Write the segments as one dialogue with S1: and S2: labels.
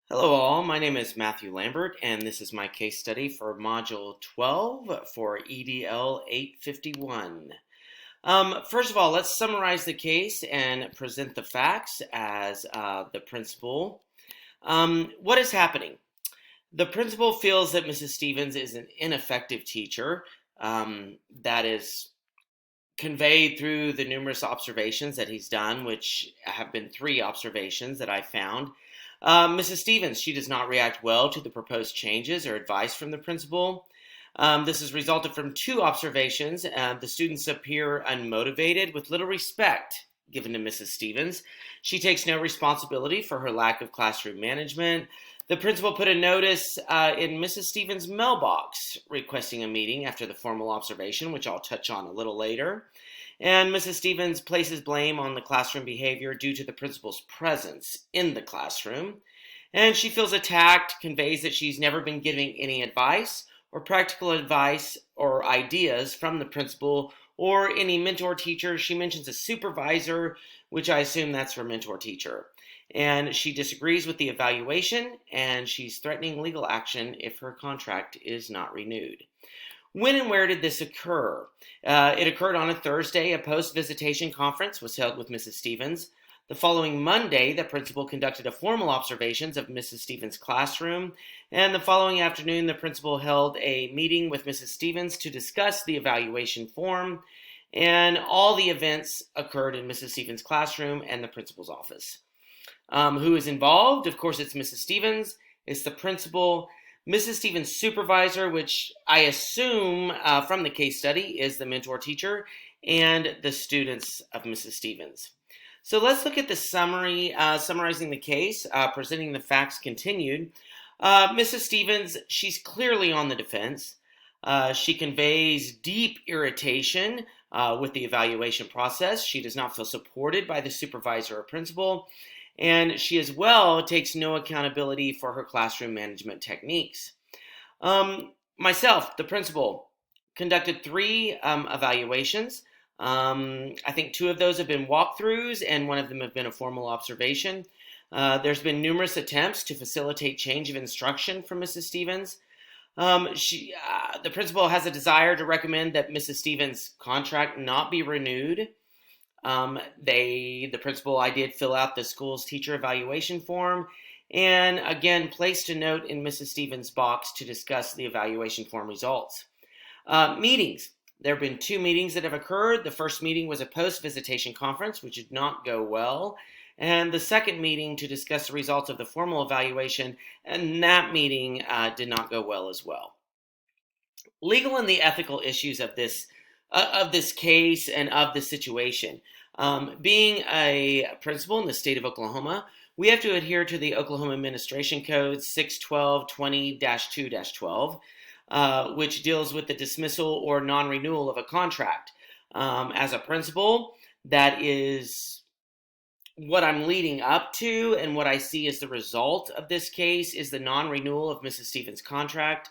S1: Hello all, my name is Matthew Lambert and this is my case study for Module 12 for EDL 851. First of all, let's summarize the case and present the facts as the principal. What is happening? The principal feels that Mrs. Stevens is an ineffective teacher. That is conveyed through the numerous observations that he's done, which have been 3 observations that I found. Mrs. Stevens, she does not react well to the proposed changes or advice from the principal. This has resulted from 2 observations. The students appear unmotivated with little respect given to Mrs. Stevens. She takes no responsibility for her lack of classroom management. The principal put a notice in Mrs. Stevens' mailbox requesting a meeting after the formal observation, which I'll touch on a little later. And Mrs. Stevens places blame on the classroom behavior due to the principal's presence in the classroom. And she feels attacked, conveys that she's never been giving any advice or practical advice or ideas from the principal or any mentor teacher. She mentions a supervisor, which I assume that's her mentor teacher. And she disagrees with the evaluation, and she's threatening legal action if her contract is not renewed. When and where did this occur? It occurred on a Thursday. A post-visitation conference was held with Mrs. Stevens. The following Monday, the principal conducted a formal observations of Mrs. Stevens' classroom, and the following afternoon, the principal held a meeting with Mrs. Stevens to discuss the evaluation form, and all the events occurred in Mrs. Stevens' classroom and the principal's office. Who is involved? Of course, it's Mrs. Stevens. It's the principal. Mrs. Stevens' supervisor, which I assume from the case study is the mentor teacher, and the students of Mrs. Stevens. So let's look at the summary, summarizing the case, presenting the facts continued. Mrs. Stevens, she's clearly on the defense. She conveys deep irritation with the evaluation process. She does not feel supported by the supervisor or principal. And she as well takes no accountability for her classroom management techniques. Myself, the principal, conducted 3 evaluations. I think 2 of those have been walkthroughs and 1 of them have been a formal observation. There's been numerous attempts to facilitate change of instruction from Mrs. Stevens. The principal has a desire to recommend that Mrs. Stevens' contract not be renewed. The principal, I did fill out the school's teacher evaluation form and again placed a note in Mrs. Stevens' box to discuss the evaluation form results. Meetings. There have been 2 meetings that have occurred. The first meeting was a post-visitation conference, which did not go well. And the second meeting to discuss the results of the formal evaluation, and that meeting did not go well as well. Legal and the ethical issues of this case and of the situation. Being a principal in the state of Oklahoma, we have to adhere to the Oklahoma Administration Code 61220-2-12, which deals with the dismissal or non-renewal of a contract. As a principal, that is what I'm leading up to, and what I see as the result of this case is the non-renewal of Mrs. Stevens' contract.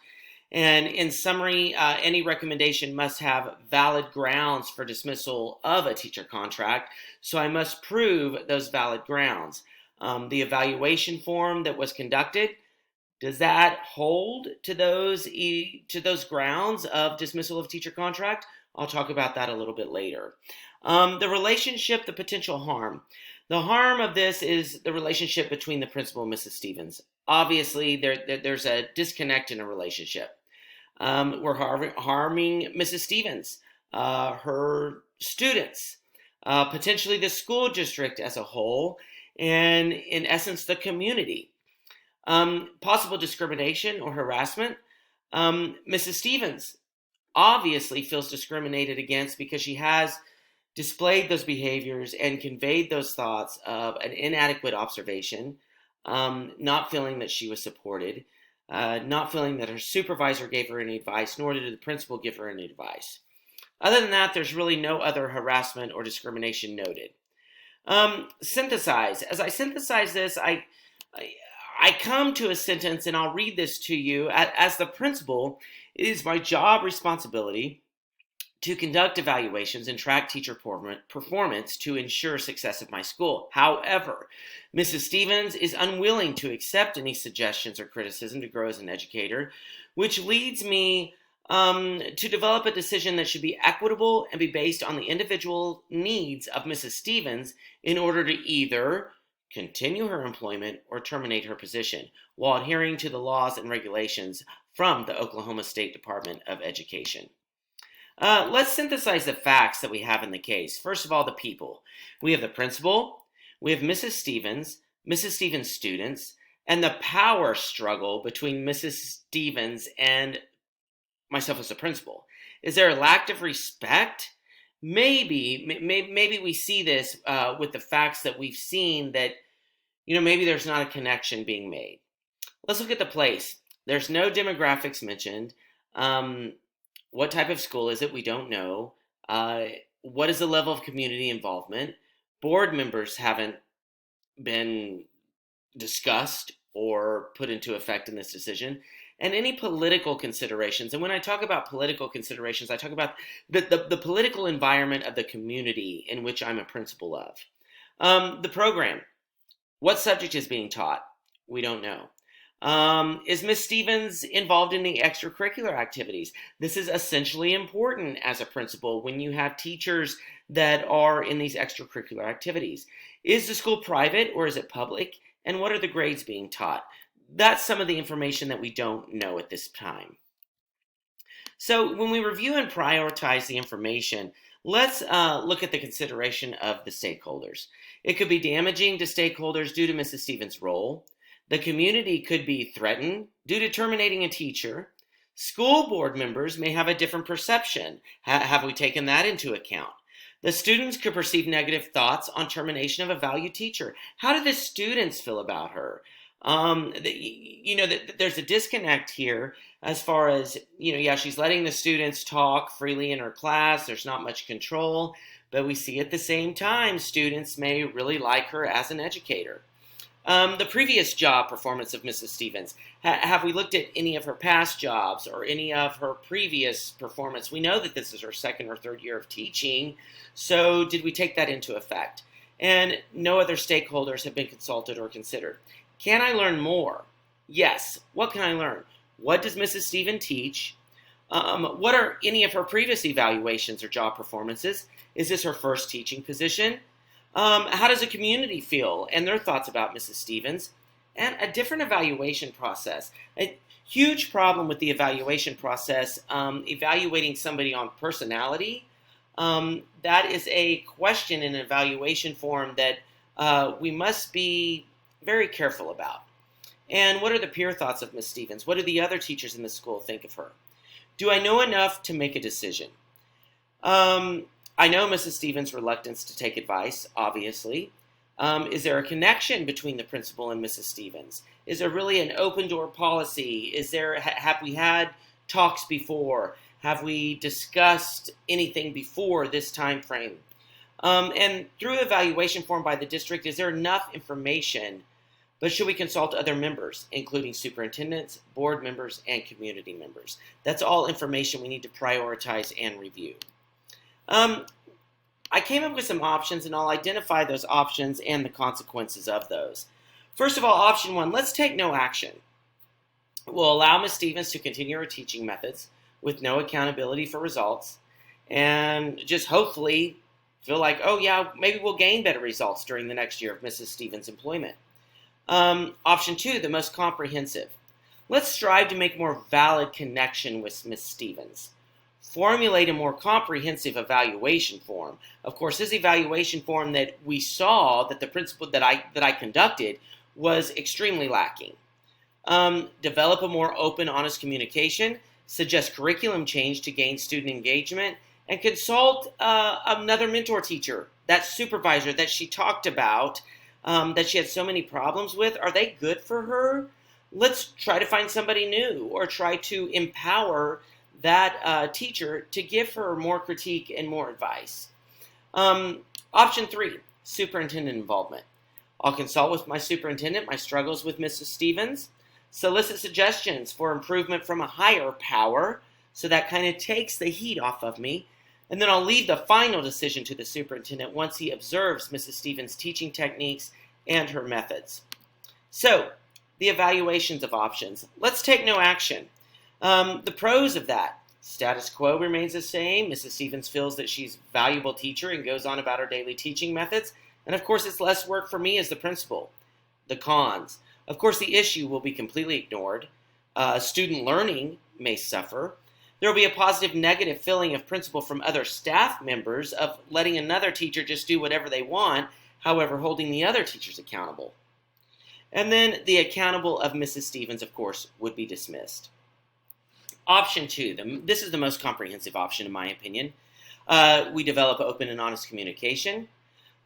S1: And in summary, any recommendation must have valid grounds for dismissal of a teacher contract, so I must prove those valid grounds. The evaluation form that was conducted, does that hold to those grounds of dismissal of teacher contract? I'll talk about that a little bit later. The relationship, the potential harm. The harm of this is the relationship between the principal and Mrs. Stevens. Obviously, there's a disconnect in a relationship. We're harming Mrs. Stevens, her students, potentially the school district as a whole, and in essence, the community. Possible discrimination or harassment. Mrs. Stevens obviously feels discriminated against because she has displayed those behaviors and conveyed those thoughts of an inadequate observation, not feeling that she was supported, not feeling that her supervisor gave her any advice, nor did the principal give her any advice. Other than that, there's really no other harassment or discrimination noted. Synthesize. As I synthesize this, I come to a sentence, and I'll read this to you. As the principal, it is my job responsibility to conduct evaluations and track teacher performance to ensure success of my school. However, Mrs. Stevens is unwilling to accept any suggestions or criticism to grow as an educator, which leads me to develop a decision that should be equitable and be based on the individual needs of Mrs. Stevens in order to either continue her employment or terminate her position while adhering to the laws and regulations from the Oklahoma State Department of Education. Let's synthesize the facts that we have in the case. First of all, the people. We have the principal, we have Mrs. Stevens' students, and the power struggle between Mrs. Stevens and myself as a principal. Is there a lack of respect? Maybe we see this with the facts that we've seen that, maybe there's not a connection being made. Let's look at the place. There's no demographics mentioned. What type of school is it? We don't know. What is the level of community involvement? Board members haven't been discussed or put into effect in this decision. And any political considerations. And when I talk about political considerations, I talk about the political environment of the community in which I'm a principal of. The program. What subject is being taught? We don't know. Is Ms. Stevens involved in the extracurricular activities? This is essentially important as a principal when you have teachers that are in these extracurricular activities. Is the school private or is it public? And what are the grades being taught? That's some of the information that we don't know at this time. So when we review and prioritize the information, let's look at the consideration of the stakeholders. It could be damaging to stakeholders due to Mrs. Stevens' role. The community could be threatened due to terminating a teacher. School board members may have a different perception. Have we taken that into account? The students could perceive negative thoughts on termination of a valued teacher. How do the students feel about her? There's a disconnect here as far as, she's letting the students talk freely in her class. There's not much control, but we see at the same time, students may really like her as an educator. The previous job performance of Mrs. Stevens. Have we looked at any of her past jobs or any of her previous performance? We know that this is her second or third year of teaching, so did we take that into effect? And no other stakeholders have been consulted or considered. Can I learn more? Yes. What can I learn? What does Mrs. Stevens teach? What are any of her previous evaluations or job performances? Is this her first teaching position? How does the community feel and their thoughts about Mrs. Stevens? And a different evaluation process. A huge problem with the evaluation process, evaluating somebody on personality. That is a question in an evaluation form that we must be very careful about. And what are the peer thoughts of Ms. Stevens? What do the other teachers in the school think of her? Do I know enough to make a decision? I know Mrs. Stevens' reluctance to take advice, obviously. Is there a connection between the principal and Mrs. Stevens? Is there really an open door policy? Have we had talks before? Have we discussed anything before this time frame? And through evaluation form by the district, is there enough information? But should we consult other members, including superintendents, board members, and community members? That's all information we need to prioritize and review. I came up with some options, and I'll identify those options and the consequences of those. First of all, option one, let's take no action. We'll allow Ms. Stevens to continue her teaching methods with no accountability for results, and just hopefully feel like, oh yeah, maybe we'll gain better results during the next year of Mrs. Stevens' employment. Option two, the most comprehensive. Let's strive to make more valid connection with Ms. Stevens. Formulate a more comprehensive evaluation form. Of course, this evaluation form that we saw, that the principal that I conducted, was extremely lacking. Develop a more open, honest communication. Suggest curriculum change to gain student engagement, and consult another mentor teacher, that supervisor that she talked about, that she had so many problems with. Are they good for her? Let's try to find somebody new, or try to empower that teacher to give her more critique and more advice. Option three, superintendent involvement. I'll consult with my superintendent my struggles with Mrs. Stevens, solicit suggestions for improvement from a higher power, so that kind of takes the heat off of me. And then I'll leave the final decision to the superintendent once he observes Mrs. Stevens' teaching techniques and her methods. So, the evaluations of options. Let's take no action. The pros of that. Status quo remains the same. Mrs. Stevens feels that she's a valuable teacher and goes on about her daily teaching methods. And of course, it's less work for me as the principal. The cons. Of course, the issue will be completely ignored. Student learning may suffer. There will be a positive negative feeling of principal from other staff members of letting another teacher just do whatever they want, however, holding the other teachers accountable. And then the accountable of Mrs. Stevens, of course, would be dismissed. Option 2, this is the most comprehensive option in my opinion. We develop open and honest communication.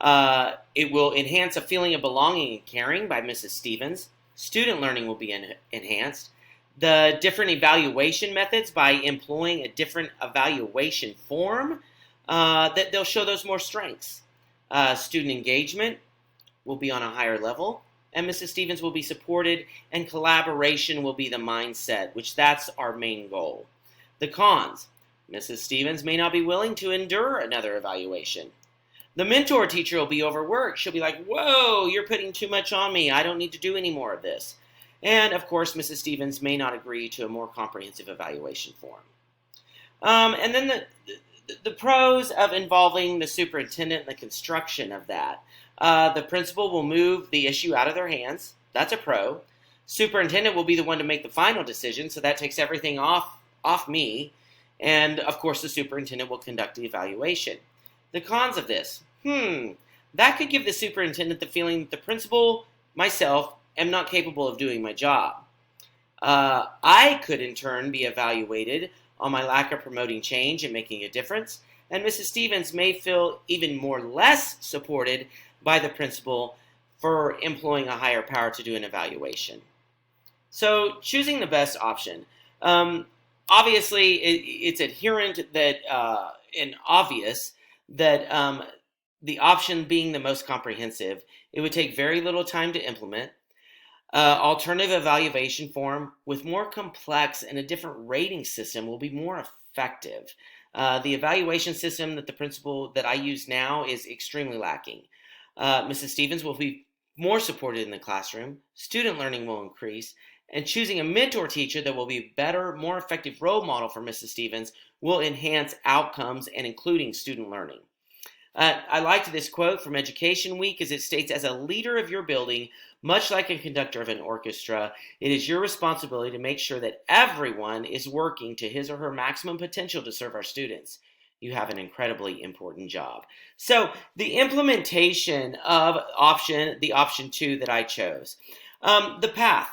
S1: It will enhance a feeling of belonging and caring by Mrs. Stevens. Student learning will be enhanced. The different evaluation methods by employing a different evaluation form, that they'll show those more strengths. Student engagement will be on a higher level, and Mrs. Stevens will be supported, and collaboration will be the mindset, which that's our main goal. The cons. Mrs. Stevens may not be willing to endure another evaluation. The mentor teacher will be overworked. She'll be like, whoa, you're putting too much on me. I don't need to do any more of this. And, of course, Mrs. Stevens may not agree to a more comprehensive evaluation form. And then the pros of involving the superintendent in the construction of that. The principal will move the issue out of their hands. That's a pro. Superintendent will be the one to make the final decision, so that takes everything off me. And, of course, the superintendent will conduct the evaluation. The cons of this. That could give the superintendent the feeling that the principal, myself, am not capable of doing my job. I could, in turn, be evaluated on my lack of promoting change and making a difference, and Mrs. Stevens may feel even more less supported by the principal for employing a higher power to do an evaluation. So, choosing the best option. Obviously, it's adherent that and obvious that the option being the most comprehensive, it would take very little time to implement. Alternative evaluation form with more complex and a different rating system will be more effective. The evaluation system that I use now is extremely lacking. Mrs. Stevens will be more supported in the classroom, student learning will increase, and choosing a mentor teacher that will be a better, more effective role model for Mrs. Stevens will enhance outcomes and including student learning. I liked this quote from Education Week as it states, as a leader of your building, much like a conductor of an orchestra, it is your responsibility to make sure that everyone is working to his or her maximum potential to serve our students. You have an incredibly important job. So the implementation of the option 2 that I chose. The path.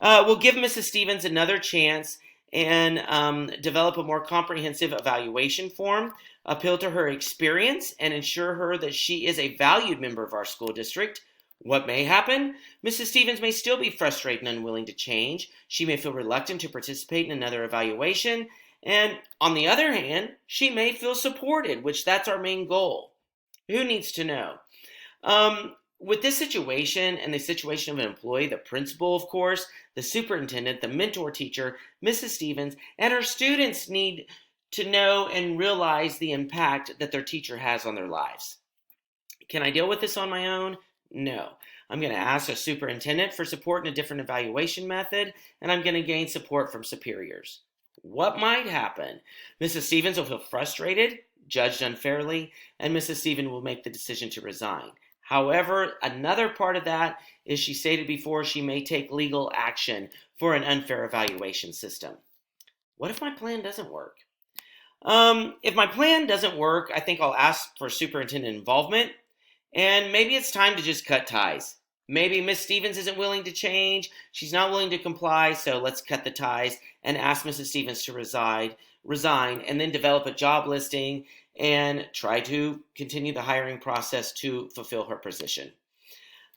S1: We'll give Mrs. Stevens another chance and develop a more comprehensive evaluation form, appeal to her experience, and ensure her that she is a valued member of our school district. What may happen? Mrs. Stevens may still be frustrated and unwilling to change. She may feel reluctant to participate in another evaluation. And on the other hand, she may feel supported, which that's our main goal. Who needs to know? With this situation and the situation of an employee, the principal, of course, the superintendent, the mentor teacher, Mrs. Stevens, and her students need to know and realize the impact that their teacher has on their lives. Can I deal with this on my own? No. I'm going to ask a superintendent for support in a different evaluation method, and I'm going to gain support from superiors. What might happen? Mrs. Stevens will feel frustrated, judged unfairly, and Mrs. Stevens will make the decision to resign. However, another part of that is she stated before she may take legal action for an unfair evaluation system. What if my plan doesn't work? If my plan doesn't work, I think I'll ask for superintendent involvement, and maybe it's time to just cut ties. Maybe Miss Stevens isn't willing to change, she's not willing to comply, so let's cut the ties and ask Mrs. Stevens to resign, and then develop a job listing and try to continue the hiring process to fulfill her position.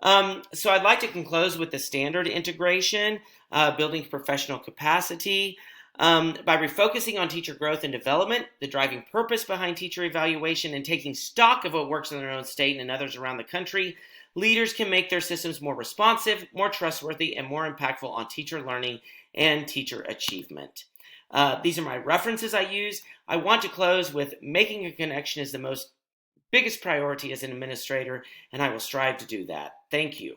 S1: So I'd like to close with the standard integration, building professional capacity. By refocusing on teacher growth and development, the driving purpose behind teacher evaluation, and taking stock of what works in their own state and others around the country, leaders can make their systems more responsive, more trustworthy, and more impactful on teacher learning and teacher achievement. These are my references I use. I want to close with making a connection is the biggest priority as an administrator, and I will strive to do that. Thank you.